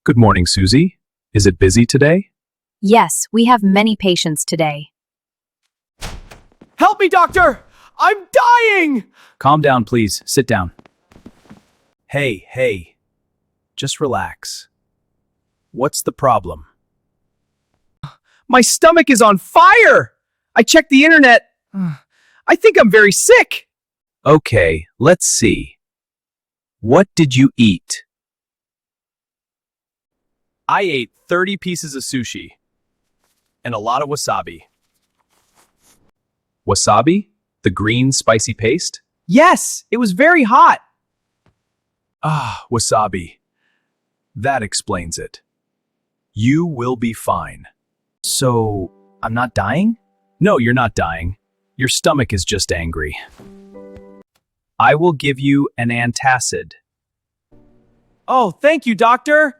Good morning, Susie. Is it busy today? Yes, we have many patients today. Help me, doctor! I'm dying! Calm down, please. Sit down. Hey. Just relax. What's the problem? My stomach is on fire! I checked the internet. I think I'm very sick. Okay, let's see. What did you eat? I ate 30 pieces of sushi and a lot of wasabi. Wasabi? The green spicy paste? Yes, it was very hot. Ah, wasabi. That explains it. You will be fine. So, I'm not dying? No, you're not dying. Your stomach is just angry. I will give you an antacid. Oh, thank you, doctor.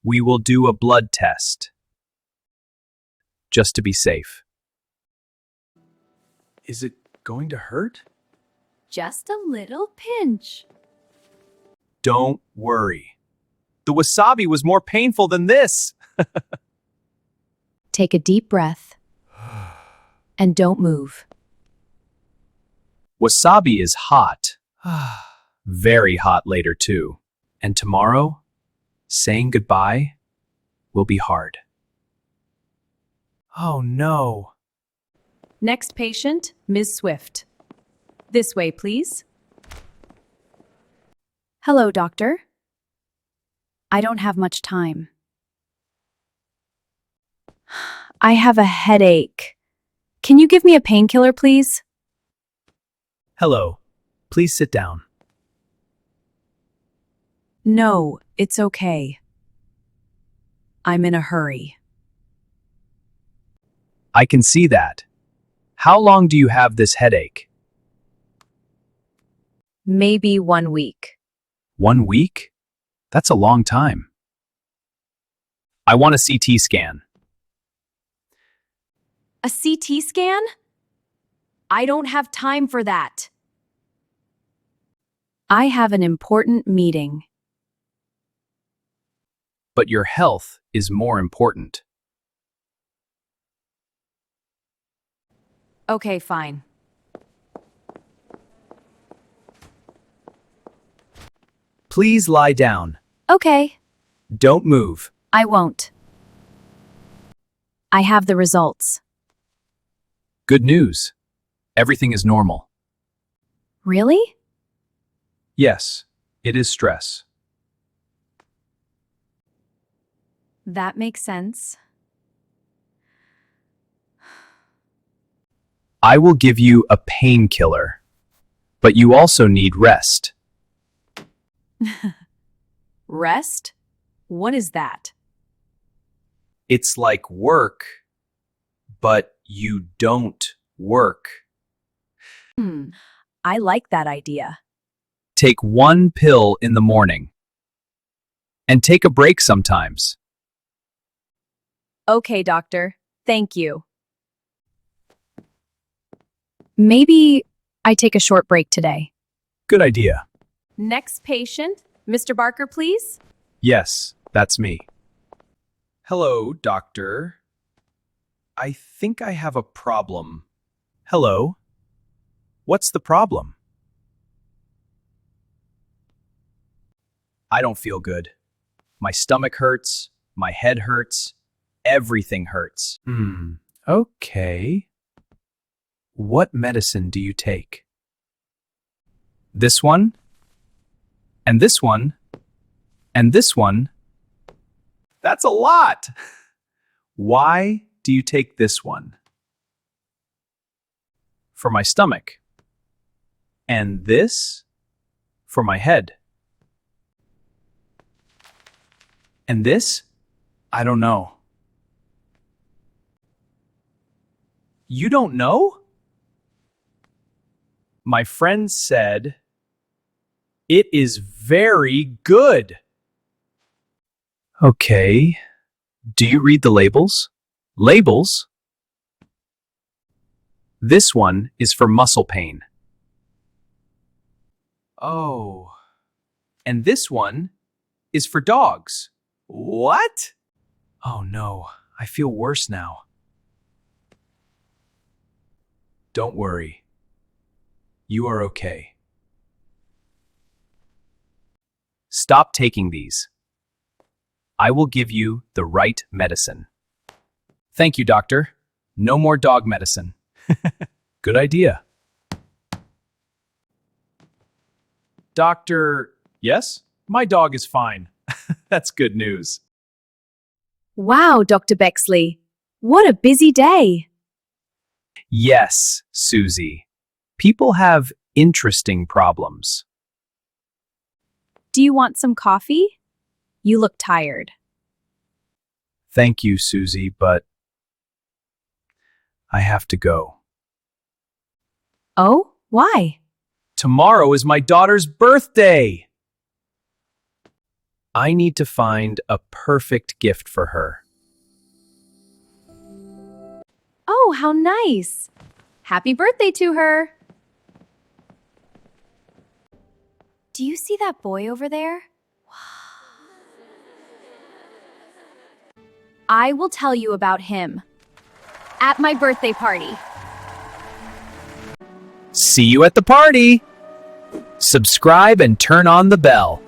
We will do a blood test. Just to be safe. Is it going to hurt? Just a little pinch. Don't worry. The wasabi was more painful than this. Take a deep breath and don't move. Wasabi is hot. Very hot later, too. And tomorrow, saying goodbye will be hard. Oh no. Next patient, Ms. Swift. This way, please. Hello, doctor. I don't have much time. I have a headache. Can you give me a painkiller, please? Hello. Please sit down. No, it's okay. I'm in a hurry. I can see that. How long do you have this headache? Maybe 1 week. 1 week? That's a long time. I want a CT scan. A CT scan? I don't have time for that. I have an important meeting. But your health is more important. Okay, fine. Please lie down. Okay, Don't move. I won't. I have the results. Good news. Everything is normal. Really? Yes, it is stress. That makes sense. I will give you a painkiller, but you also need rest. Rest? What is that? It's like work, but you don't work. I like that idea. Take 1 pill in the morning. And take a break sometimes. Okay, doctor. Thank you. Maybe I take a short break today. Good idea. Next patient, Mr. Barker, please. Yes, that's me. Hello, doctor. I think I have a problem. Hello? What's the problem? I don't feel good. My stomach hurts, my head hurts, everything hurts. Okay. What medicine do you take? This one? And this one? And this one? That's a lot! Why do you take this one? For my stomach. And this? For my head. And this? I don't know. You don't know? My friend said, it is very good. Okay. Do you read the labels? Labels? This one is for muscle pain. Oh, And this one is for dogs. What? Oh no, I feel worse now. Don't worry. You are okay. Stop taking these. I will give you the right medicine. Thank you, doctor. No more dog medicine. Good idea. Doctor, yes? My dog is fine. That's good news. Wow, Dr. Bexley. What a busy day. Yes, Susie. People have interesting problems. Do you want some coffee? You look tired. Thank you, Susie, but I have to go. Oh, why? Tomorrow is my daughter's birthday. I need to find a perfect gift for her. Oh, how nice. Happy birthday to her. Do you see that boy over there? I will tell you about him at my birthday party. See you at the party. Subscribe and turn on the bell.